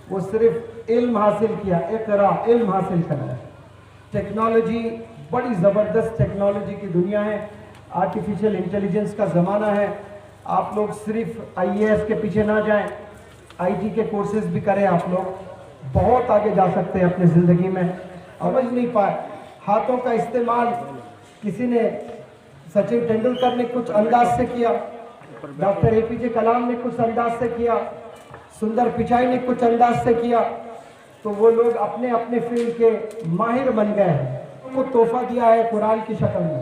وہ صرف علم حاصل کیا، اقرا، علم حاصل کرنا ہے۔ ٹیکنالوجی بڑی زبردست ٹیکنالوجی کی دنیا ہے، آرٹیفیشل انٹیلیجنس کا زمانہ ہے۔ آپ لوگ صرف آئی اے ایس کے پیچھے نہ جائیں، آئی ٹی کے کورسز بھی کریں، آپ لوگ بہت آگے جا سکتے ہیں اپنی زندگی میں۔ سمجھ نہیں پائے ہاتھوں کا استعمال کسی نے سچن ٹینڈولکر نے کچھ انداز سے کیا، ڈاکٹر اے پی جے کلام نے کچھ انداز سے کیا، سندر پچائی نے کچھ انداز سے کیا، تو وہ لوگ اپنے اپنے فیلڈ کے ماہر بن گئے ہیں۔ ان کو تحفہ دیا ہے قرآن کی شکل میں۔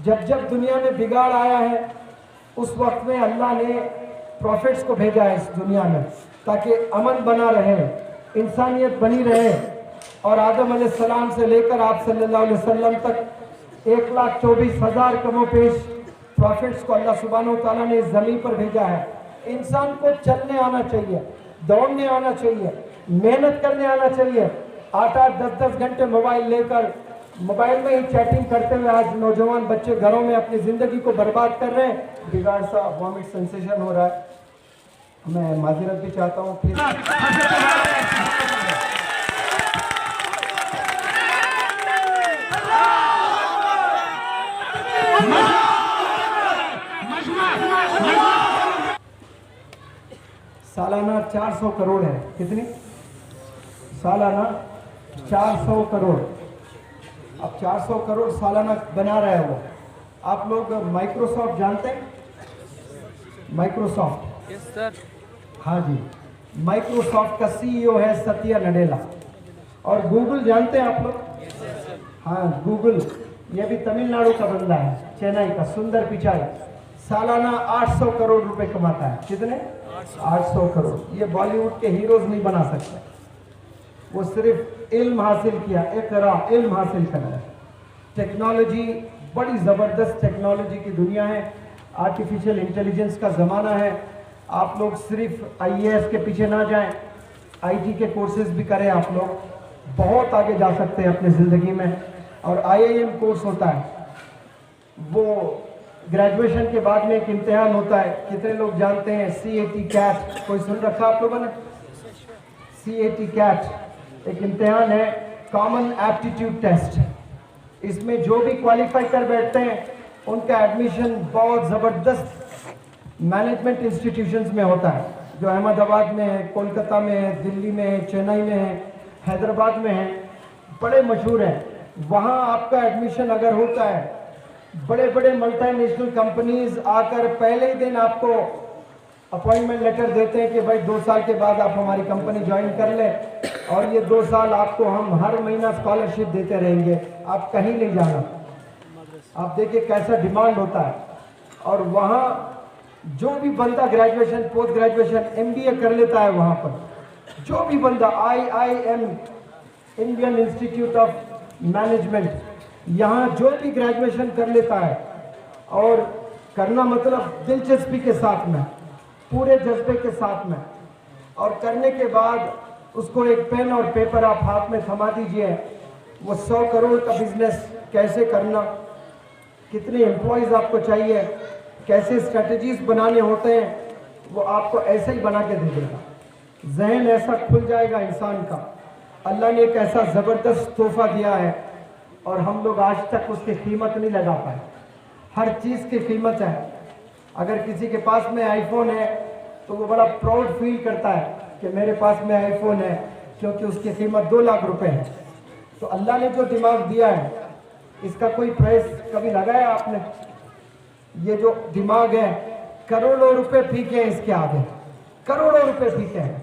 جب جب دنیا میں بگاڑ آیا ہے اس وقت میں اللہ نے پروفیٹس کو بھیجا ہے اس دنیا میں تاکہ امن بنا رہے، انسانیت بنی رہے، اور آدم علیہ السلام سے لے کر آپ صلی اللہ علیہ وسلم تک 1,24,000 کم و بیش پروفیٹس کو اللہ سبحانہ وتعالیٰ نے اس زمین پر بھیجا ہے۔ انسان کو چلنے آنا چاہیے، دوڑنے آنا چاہیے، محنت کرنے آنا چاہیے۔ 8-8 10-10 گھنٹے موبائل لے کر موبائل میں ہی چیٹنگ کرتے ہوئے آج نوجوان بچے گھروں میں اپنی زندگی کو برباد کر رہے ہیں۔ بگاڑ سا وامٹ سینسیشن ہو رہا ہے، میں معذرت بھی چاہتا ہوں پھر۔ سالانہ 400 کروڑ ہے، کتنی؟ سالانہ 400 کروڑ۔ اب 400 کروڑ سالانہ بنا رہے ہیں وہ۔ آپ لوگ مائکروسافٹ جانتے ہیں؟ مائکروسافٹ، یس سر۔ ہاں جی، مائکروسافٹ کا سی ای او ہے ستیا نڈیلا۔ اور گوگل جانتے ہیں آپ لوگ؟ ہاں گوگل، یہ بھی تمل ناڈو کا بندہ ہے، چینائی کا، سندر پچائی۔ سالانہ 800 کروڑ روپے کماتا ہے۔ کتنے؟ 800 کروڑ۔ یہ بالی ووڈ کے ہیروز نہیں بنا سکتے، وہ صرف علم حاصل کیا، اقرا، علم حاصل کرنا ہے۔ ٹیکنالوجی بڑی زبردست ٹیکنالوجی کی دنیا ہے، آرٹیفیشل انٹیلیجنس کا زمانہ ہے۔ آپ لوگ صرف آئی اے ایس کے پیچھے نہ جائیں، آئی ٹی کے کورسز بھی کریں، آپ لوگ بہت آگے جا سکتے ہیں اپنی زندگی میں۔ اور آئی آئی ایم کورس ہوتا ہے، وہ گریجویشن کے بعد میں ایک امتحان ہوتا ہے، کتنے لوگ جانتے ہیں؟ سی اے ٹی کیٹ، کوئی سن رکھا آپ لوگوں نے؟ سی اے ٹی کیٹ ایک امتحان ہے، کامن ایپٹیٹیوڈ ٹیسٹ۔ اس میں جو بھی کوالیفائی کر بیٹھتے ہیں ان کا ایڈمیشن بہت زبردست مینجمنٹ انسٹیٹیوشنز میں ہوتا ہے، جو احمد آباد میں ہے، کولکتہ میں ہے، دلی میں ہے، چنئی میں ہے، حیدرآباد میں ہے، بڑے مشہور ہیں۔ وہاں آپ کا ایڈمیشن اگر ہوتا ہے، بڑے بڑے ملٹی نیشنل کمپنیز آ کر پہلے ہی دن آپ کو اپوائنٹمنٹ لیٹر دیتے ہیں کہ بھائی 2 سال کے بعد آپ ہماری کمپنی جوائن کر لیں، اور یہ 2 سال آپ کو ہم ہر مہینہ اسکالرشپ دیتے رہیں گے، آپ کہیں نہیں جانا۔ آپ دیکھیں کیسا ڈیمانڈ ہوتا ہے۔ اور وہاں جو بھی بندہ graduation, post graduation, M B A کر لیتا ہے، وہاں پر جو بھی بندہ IIM Indian Institute of Management, یہاں جو بھی گریجویشن کر لیتا ہے، اور کرنا مطلب دلچسپی کے ساتھ میں، پورے جذبے کے ساتھ میں، اور کرنے کے بعد اس کو ایک پین اور پیپر آپ ہاتھ میں تھما دیجئے، وہ 100 کروڑ کا بزنس کیسے کرنا، کتنے امپلائیز آپ کو چاہیے، کیسے اسٹریٹجیز بنانے ہوتے ہیں، وہ آپ کو ایسے ہی بنا کے دے دے گا۔ ذہن ایسا کھل جائے گا انسان کا۔ اللہ نے ایک ایسا زبردست تحفہ دیا ہے، اور ہم لوگ آج تک اس کی قیمت نہیں لگا پائے۔ ہر چیز کی قیمت ہے۔ اگر کسی کے پاس میں آئی فون ہے تو وہ بڑا پراؤڈ فیل کرتا ہے کہ میرے پاس میں آئی فون ہے، کیونکہ اس کی قیمت 2 لاکھ روپے ہے۔ تو اللہ نے جو دماغ دیا ہے، اس کا کوئی پرائس کبھی لگایا آپ نے؟ یہ جو دماغ ہے، کروڑوں روپے پھینکے ہیں اس کے آگے، کروڑوں روپے پھینکے ہیں۔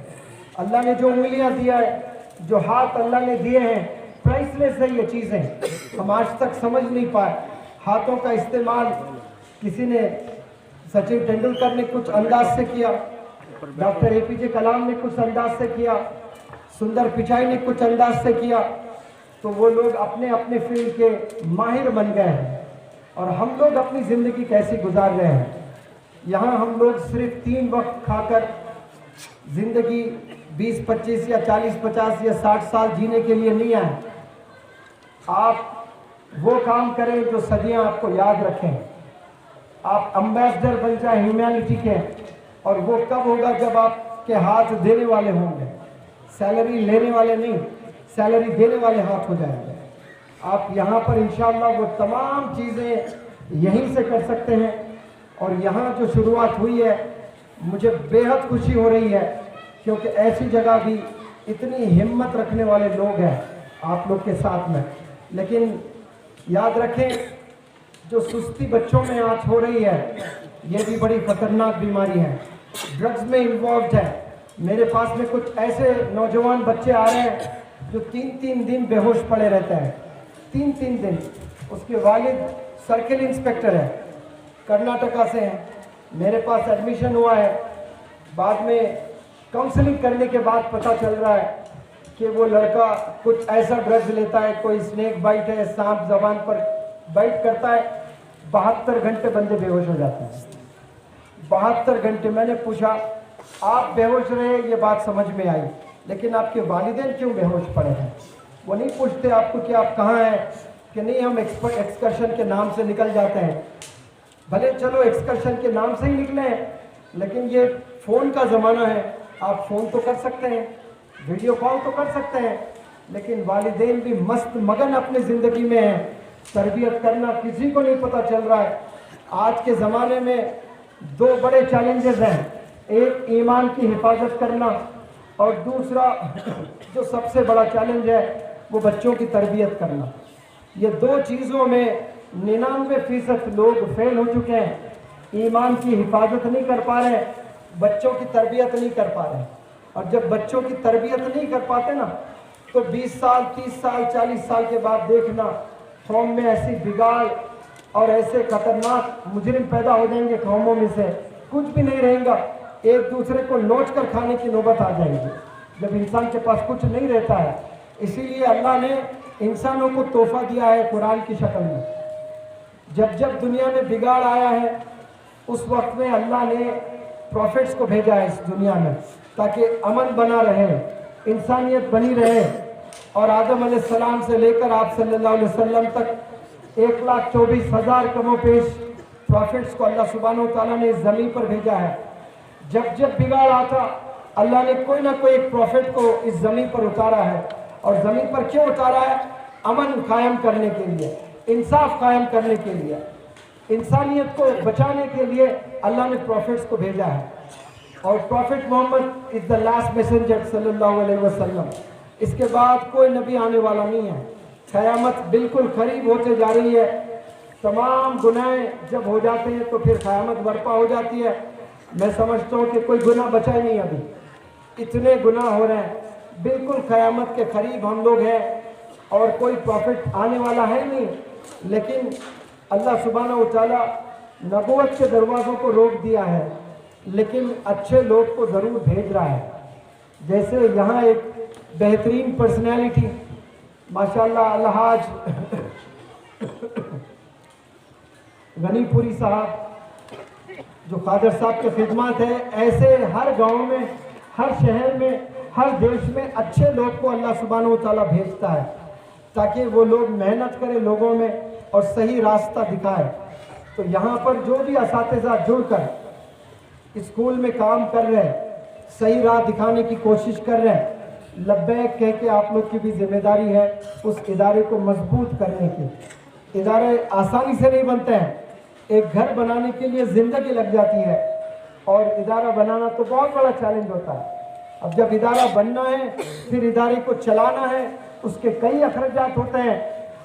اللہ نے جو انگلیاں دیا ہے، جو ہاتھ اللہ نے دیے ہیں، پرائس لیس ہے یہ چیزیں۔ ہم آج تک سمجھ نہیں پائے ہاتھوں کا استعمال کسی نے سچن ٹینڈولکر نے کچھ انداز سے کیا، ڈاکٹر اے پی جے کلام نے کچھ انداز سے کیا، سندر پچائی نے کچھ انداز سے کیا، تو وہ لوگ اپنے اپنے فیلڈ کے ماہر بن گئے ہیں۔ اور ہم لوگ اپنی زندگی کیسی گزار رہے ہیں؟ یہاں ہم لوگ صرف 3 وقت کھا کر زندگی 20 25 یا 40 50 یا 60 سال جینے کے لیے نہیں آئے۔ آپ وہ کام کریں جو صدیاں آپ کو یاد رکھیں۔ آپ امبیسڈر بن جائیں ہیومینٹی کے، اور وہ کب ہوگا جب آپ کے ہاتھ دینے والے ہوں گے۔ सैलरी लेने वाले नहीं, सैलरी देने वाले हाथ हो जाएंगे। आप यहाँ पर इंशाअल्लाह वो तमाम चीज़ें यहीं से कर सकते हैं। और यहाँ जो शुरुआत हुई है मुझे बेहद खुशी हो रही है, क्योंकि ऐसी जगह भी इतनी हिम्मत रखने वाले लोग हैं आप लोग के साथ में। लेकिन याद रखें, जो सुस्ती बच्चों में आज हो रही है ये भी बड़ी खतरनाक बीमारी है, ड्रग्स में इन्वॉल्व है। मेरे पास में कुछ ऐसे नौजवान बच्चे आ रहे हैं जो 3-3 दिन बेहोश पड़े रहते हैं, 3-3 दिन। उसके वालिद सर्किल इंस्पेक्टर है, कर्नाटका से हैं, मेरे पास एडमिशन हुआ है। बाद में काउंसलिंग करने के बाद पता चल रहा है कि वो लड़का कुछ ऐसा ड्रग्स लेता है, कोई स्नेक बाइट है, सांप जबान पर बाइट करता है, 72 घंटे बंदे बेहोश हो जाते हैं। 72 घंटे। मैंने पूछा आप बेहोश रहे, ये बात समझ में आई, लेकिन आपके वालिदैन क्यों बेहोश पड़े हैं? वो नहीं पूछते आपको कि आप कहाँ हैं, कि नहीं हम एक्सकर्शन के नाम से निकल जाते हैं। भले चलो एक्सकर्शन के नाम से ही निकले, लेकिन ये फ़ोन का ज़माना है, आप फ़ोन तो कर सकते हैं, वीडियो कॉल तो कर सकते हैं, लेकिन वालिदैन भी मस्त मगन अपनी ज़िंदगी में हैं। तरबियत करना किसी को नहीं पता चल रहा है। आज के ज़माने में 2 बड़े चैलेंजेस हैं, एक ईमान की हिफाजत करना और दूसरा जो सबसे बड़ा चैलेंज है वो बच्चों की तरबियत करना। ये 2 चीज़ों में 99% लोग फेल हो चुके हैं। ईमान की हिफाजत नहीं कर पा रहे, बच्चों की तरबियत नहीं कर पा रहे। और जब बच्चों की तरबियत नहीं कर पाते ना, तो 20 साल 30 साल 40 साल के बाद देखना कौम में ऐसी बिगाड़ और ऐसे खतरनाक मुजरिम पैदा हो जाएंगे, कौमों में से कुछ भी नहीं रहेगा, एक दूसरे को नोच कर खाने की नौबत आ जाएगी जब इंसान के पास कुछ नहीं रहता है। इसीलिए अल्लाह ने इंसानों को तोहफा दिया है कुरान की शक्ल में। जब जब दुनिया में बिगाड़ आया है उस वक्त में अल्लाह ने प्रॉफिट्स को भेजा है इस दुनिया में, ताकि अमन बना रहे, इंसानियत बनी रहे। और आदम अलैहिस्सलाम से लेकर आप सल्लल्लाहु अलैहि वसल्लम तक 1,24,000 कमो पेश प्रॉफिट्स को अल्लाह सुब्हानहू तआला ने इस ज़मीन पर भेजा है। जब जब बिगाड़ आता अल्लाह ने कोई ना कोई एक प्रॉफिट को इस ज़मीन पर उतारा है। और ज़मीन पर क्यों उतारा है? अमन कायम करने के लिए, इंसाफ कायम करने के लिए, इंसानियत को बचाने के लिए अल्लाह ने प्रॉफिट्स को भेजा है। और prophet Mohammad is the last messenger सल्लल्लाहु अलैहि वसल्लम। इसके बाद कोई नबी आने वाला नहीं है। क़यामत बिल्कुल करीब होते जा रही है। तमाम गुनाह जब हो जाते हैं तो फिर क़यामत बर्पा हो जाती है। मैं समझता हूँ कि कोई गुनाह बचा ही नहीं, अभी इतने गुनाह हो रहे हैं। बिल्कुल क़यामत के करीब हम लोग हैं और कोई प्रॉफिट आने वाला है नहीं। लेकिन अल्लाह सुब्हानहू तआला नबूवत के दरवाज़ों को रोक दिया है, लेकिन अच्छे लोग को ज़रूर भेज रहा है। जैसे यहाँ एक बेहतरीन पर्सनैलिटी माशाअल्लाह अलहाज गनीपुरी साहब जो कादर साहब की खिदमत है, ऐसे हर गांव में, हर शहर में, हर देश में अच्छे लोग को अल्लाह सुब्हानहू तआला भेजता है, ताकि वो लोग मेहनत करें लोगों में और सही रास्ता दिखाए। तो यहाँ पर जो भी असातिज़ा जुड़कर स्कूल में काम कर रहे हैं, सही राह दिखाने की कोशिश कर रहे हैं, लब्बैक कह के आप लोग की भी जिम्मेदारी है उस इदारे को मजबूत करने की। इदारे आसानी से नहीं बनते हैं, एक घर बनाने के लिए ज़िंदगी लग जाती है और इदारा बनाना तो बहुत बड़ा चैलेंज होता है। अब जब इदारा बनना है फिर इदारे को चलाना है, उसके कई अखराजात होते हैं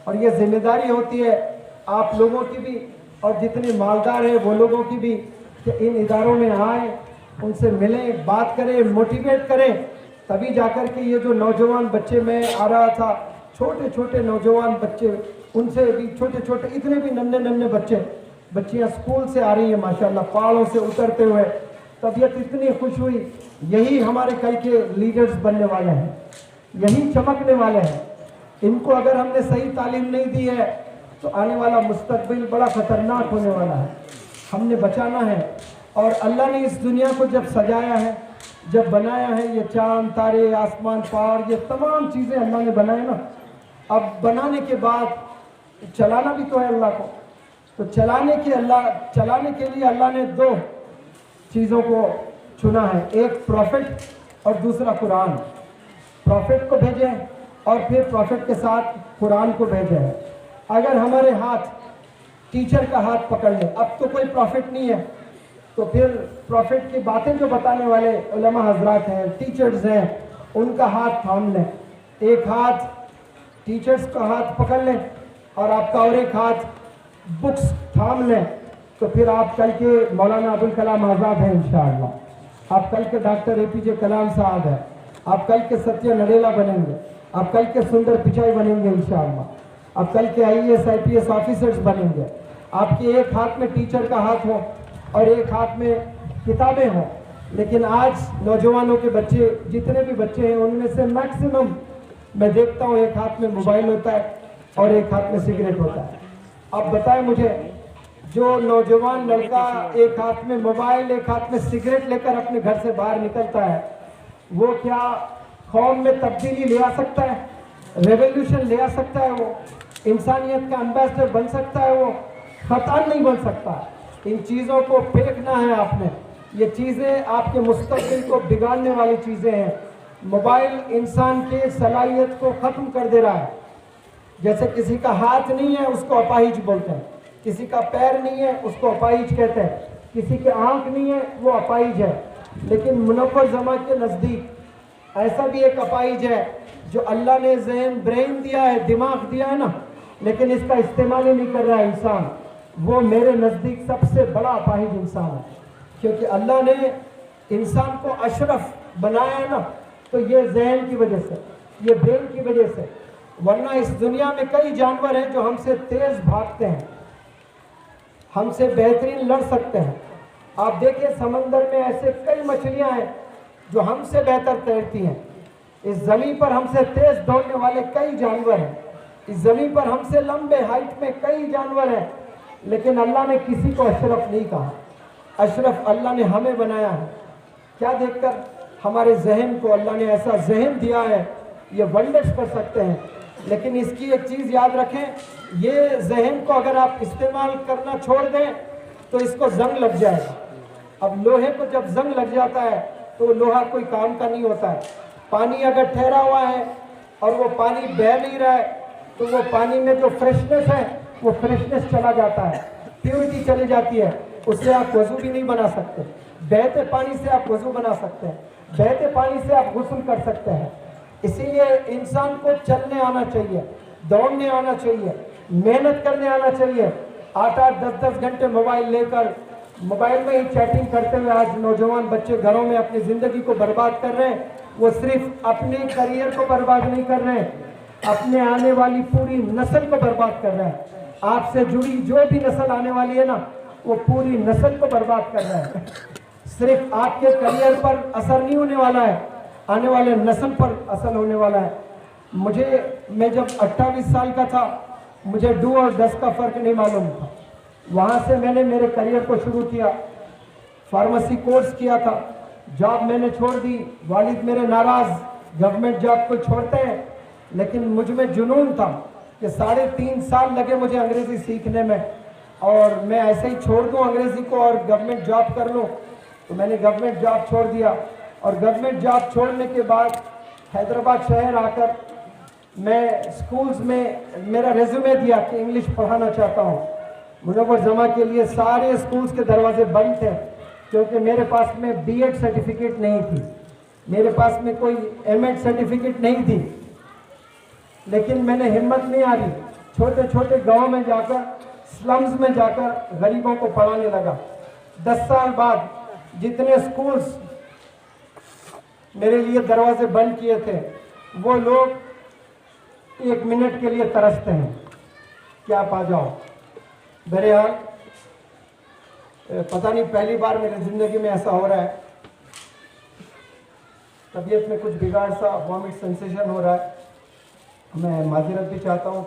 और ये जिम्मेदारी होती है आप लोगों की भी और जितने मालदार हैं वो लोगों की भी कि इन इदारों में आए, उनसे मिलें, बात करें, मोटिवेट करें, तभी जाकर के ये जो नौजवान बच्चे मैं आ रहा था, छोटे छोटे नौजवान बच्चे, उनसे भी छोटे छोटे, इतने भी नन्हे नन्हे बच्चियाँ स्कूल से आ रही हैं माशाल्लाह, पहाड़ों से उतरते हुए, तबीयत इतनी खुश हुई। यही हमारे कल के लीडर्स बनने वाले हैं, यही चमकने वाले हैं। इनको अगर हमने सही तालीम नहीं दी है तो आने वाला मुस्तकबिल बड़ा ख़तरनाक होने वाला है। हमने बचाना है। और अल्लाह ने इस दुनिया को जब सजाया है, जब बनाया है, ये चाँद तारे, आसमान, पहाड़, ये तमाम चीज़ें अल्लाह ने बनाए ना, अब बनाने के बाद चलाना भी तो है अल्लाह को। तो चलाने के लिए अल्लाह ने 2 चीज़ों को चुना है, एक प्रॉफिट और दूसरा कुरान। प्रॉफिट को भेजे हैं और फिर प्रॉफिट के साथ कुरान को भेजे हैं। अगर हमारे हाथ टीचर का हाथ पकड़ ले, अब तो कोई प्रॉफिट नहीं है, तो फिर प्रॉफिट की बातें जो बताने वाले उलमा हजरात हैं, टीचर्स हैं, उनका हाथ थाम लें। एक हाथ टीचर्स का हाथ पकड़ लें और आपका और एक हाथ बुक्स थाम लें, तो फिर आप कल के मौलाना अबुल कलाम आज़ाद हैं इंशाअल्लाह, आप कल के डॉक्टर APJ कलाम साहब हैं, आप कल के सत्य नडेला बनेंगे, आप कल के सुंदर पिचाई बनेंगे इंशाअल्लाह, आप कल के IAS IPS ऑफिसर्स बनेंगे। आपके एक हाथ में टीचर का हाथ हो और एक हाथ में किताबें हों। लेकिन आज नौजवानों के बच्चे, जितने भी बच्चे हैं, उनमें से मैक्सिमम मैं देखता हूँ एक हाथ में मोबाइल होता है और एक हाथ में सिगरेट होता है। आप बताएं मुझे, जो नौजवान लड़का एक हाथ में मोबाइल एक हाथ में सिगरेट लेकर अपने घर से बाहर निकलता है, वो क्या कौम में तब्दीली ले आ सकता है, रेवोल्यूशन ले आ सकता है, वो इंसानियत का एम्बेसडर बन सकता है? वो खतान नहीं बन सकता। इन चीज़ों को फेंकना है आपने। ये चीज़ें आपके मुस्तकबिल को बिगाड़ने वाली चीज़ें हैं। मोबाइल इंसान के सलाहियत को ख़त्म कर दे रहा है। जैसे किसी का हाथ नहीं है उसको अपाहिज बोलते हैं, किसी का पैर नहीं है उसको अपाहिज कहते हैं, किसी की आँख नहीं है वो अपाहिज है। लेकिन मुनव्वर ज़मा के नज़दीक ऐसा भी एक अपाहिज है जो अल्लाह ने ज़हन ब्रेन दिया है, दिमाग दिया है ना, लेकिन इसका इस्तेमाल ही नहीं कर रहा है इंसान, वो मेरे नज़दीक सबसे बड़ा अपाहिज इंसान है। क्योंकि अल्लाह ने इंसान को अशरफ बनाया है ना, तो ये ज़हन की वजह से, ये ब्रेन की वजह से। वरना इस दुनिया में कई जानवर हैं जो हमसे तेज़ भागते हैं, हमसे बेहतरीन लड़ सकते हैं। आप देखिए समंदर में ऐसे कई मछलियां हैं जो हमसे बेहतर तैरती हैं। इस ज़मीन पर हमसे तेज़ दौड़ने वाले कई जानवर हैं, इस ज़मीन पर हमसे लंबे हाइट में कई जानवर हैं, लेकिन अल्लाह ने किसी को अशरफ नहीं कहा। अशरफ अल्लाह ने हमें बनाया है। क्या देखकर? हमारे जहन को अल्लाह ने ऐसा जहन दिया है, ये वंडर्स कर सकते हैं। लेकिन इसकी एक चीज़ याद रखें, ये जहन को अगर आप इस्तेमाल करना छोड़ दें तो इसको जंग लग जाएगा। अब लोहे को जब जंग लग जाता है तो लोहा कोई काम का नहीं होता है। पानी अगर ठहरा हुआ है और वो पानी बह नहीं रहा है तो वो पानी में जो फ्रेशनेस है वो फ्रेशनेस चला जाता है, प्योरिटी चली जाती है, उससे आप वज़ू भी नहीं बना सकते। बहते पानी से आप वज़ू बना सकते हैं, बहते पानी से आप गुस्ल कर सकते हैं। इसीलिए इंसान को चलने आना चाहिए, दौड़ने आना चाहिए, मेहनत करने आना चाहिए। 8-8, 10-10 घंटे मोबाइल लेकर मोबाइल में ही चैटिंग करते हुए आज नौजवान बच्चे घरों में अपनी ज़िंदगी को बर्बाद कर रहे हैं। वो सिर्फ अपने करियर को बर्बाद नहीं कर रहे हैं, अपने आने वाली पूरी नस्ल को बर्बाद कर रहे हैं। आपसे जुड़ी जो भी नस्ल आने वाली है ना, वो पूरी नस्ल को बर्बाद कर रहा है। सिर्फ आपके करियर पर असर नहीं होने वाला है, आने वाले नस्ल पर असर होने वाला है। मैं जब 28 साल का था, मुझे डू और डस का फ़र्क नहीं मालूम था। वहाँ से मैंने मेरे करियर को शुरू किया, फार्मेसी कोर्स किया था, जॉब मैंने छोड़ दी। वालिद मेरे नाराज़, गवर्नमेंट जॉब को छोड़ते हैं, लेकिन मुझ में जुनून था कि 3.5 साल लगे मुझे अंग्रेज़ी सीखने में, और मैं ऐसे ही छोड़ दूँ अंग्रेज़ी को और गवर्नमेंट जॉब कर लूँ। तो मैंने गवर्नमेंट जॉब छोड़ दिया, और गवर्नमेंट जॉब छोड़ने के बाद हैदराबाद शहर आकर मैं स्कूल्स में मेरा रेज्यूमे दिया कि इंग्लिश पढ़ाना चाहता हूँ। मुनव्वर ज़मा के लिए सारे स्कूल्स के दरवाजे बंद थे, क्योंकि मेरे पास में B.Ed सर्टिफिकेट नहीं थी, मेरे पास में कोई M.Ed सर्टिफिकेट नहीं थी। लेकिन मैंने हिम्मत नहीं हारी, छोटे छोटे गांव में जाकर, स्लम्स में जाकर गरीबों को पढ़ाने लगा। 10 साल बाद जितने स्कूल्स मेरे लिए दरवाजे बंद किए थे, वो लोग 1 मिनट के लिए तरसते हैं कि आप आ जाओ। बहरहाल पता नहीं पहली बार मेरी ज़िंदगी में ऐसा हो रहा है, तबीयत में कुछ बिगाड़ सा, वॉमिट सेंसेशन हो रहा है। मैं माजरत भी चाहता हूँ।